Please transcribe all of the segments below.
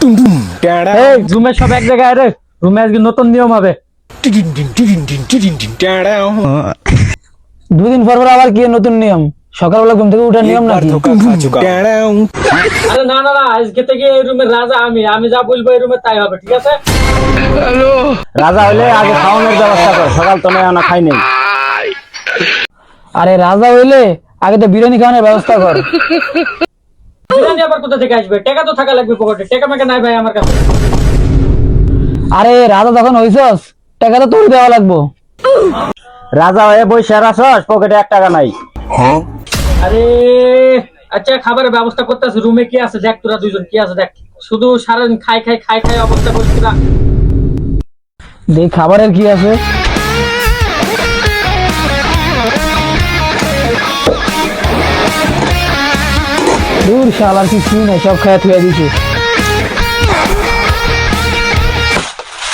এই রুমে সব এক জায়গায় রে। রুমে আজকে নতুন নিয়ম হবে। দুদিন পর পর আবার কি নতুন নিয়ম? সকালবেলা ঘুম থেকে উঠার নিয়ম নাকি? আরে না না না, আজকে থেকে এই রুমের রাজা আমি। আমি যা বলবো এই রুমে তাই হবে, ঠিক আছে? রাজা হইলে আগে খাওয়ানোর ব্যবস্থা কর, সকাল তো না খাই নেই। আরে রাজা হইলে আগে তো বিরিয়ানি খাওয়ানোর ব্যবস্থা কর। বিরিয়ানি আবার কোথা থেকে আসবে? টাকা তো থাকা লাগবে পকেটে। টাকা মেকা নাই ভাই আমার কাছে। আরে রাজা যখন হইছস টাকা তো তোর দেওয়া লাগবো। রাজা হয়ে বসে আসস, পকেটে 1 টাকা নাই। আরে আচ্ছা, খাবারের ব্যবস্থা করতেছে। রুমে কি আছে দেখ, তোরা দুইজন কি আছে দেখ। শুধু সারাদিন খাই খাই খাই খাই অবস্থা করছিস না। দেখ খাবারের কি আছে। দূর শালার কিছুই নাই, সব খায় থুয়ে দিছে।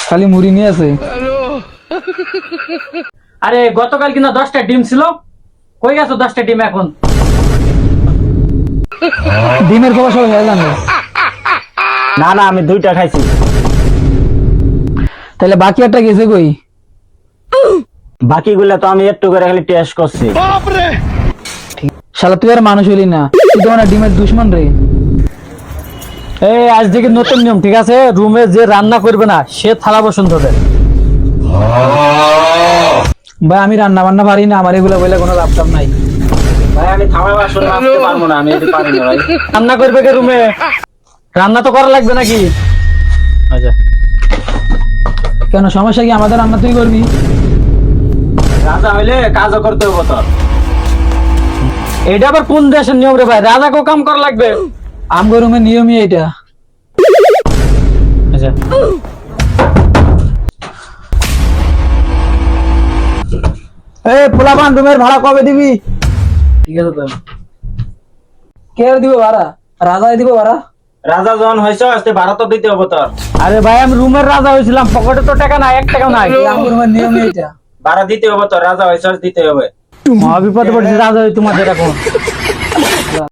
খালি মুড়ি নিয়ে আছে। আরে গতকাল কিনা 10টা ডিম ছিল, কই গেছো 10টা ডিম এখন? ডিমের খবর সব হয়ে জানে। না না, আমি 2টা খাইছি। তাহলে বাকি একটা গেছে কই? বাকিগুলা তো আমি একটু করে খালি টেস্ট করছি। শালা তুই আর মানুষ হইলি না, তুই তো মানে ডিমের দুশমন রে। এই আজ থেকে নতুন নিয়ম, ঠিক আছে? রুমে যে রান্না করবে না সে থালা বসন ধরবে। ভাই আমি রান্না বান্না পারি না, আমার এগুলো বলে কোনো লাভ টাভ নাই। ভাই আমি থামা বাসন মাজতে পারবো না, আমি এটা পারি না ভাই। রান্না করবে কে রুমে? রান্না তো করা লাগবে নাকি? আচ্ছা, কেন সমস্যা কি? আমাদের রান্না তুই করবি। রাজা হইলে কাজও করতে হবো তোর। এটা আবার কোন দেশের নিয়ম রে ভাই? রাজাকেও কাম করা লাগবে? আমগো রুমের নিয়মই এটা। আচ্ছা, এই পোলাপান রুমের ভাড়া কবে দিবি? ঠিক আছে তো। কে দিব ভাড়া? রাজাই দিব ভাড়া। রাজা যখন হয়েছ আজকে ভাড়া তো দিতে হবো তোর। আরে ভাই আমি রুমের রাজা হয়েছিলাম, পকেটে তো টাকা নাই, 1 টাকা নাই। আমগো রুমের নিয়মই এটা। ভাড়া দিতে হবো তোর, রাজা হয়েছ দিতে হবে। মহাবিপদে পড়েছে রাজা হয়ে তোমাদের এখন।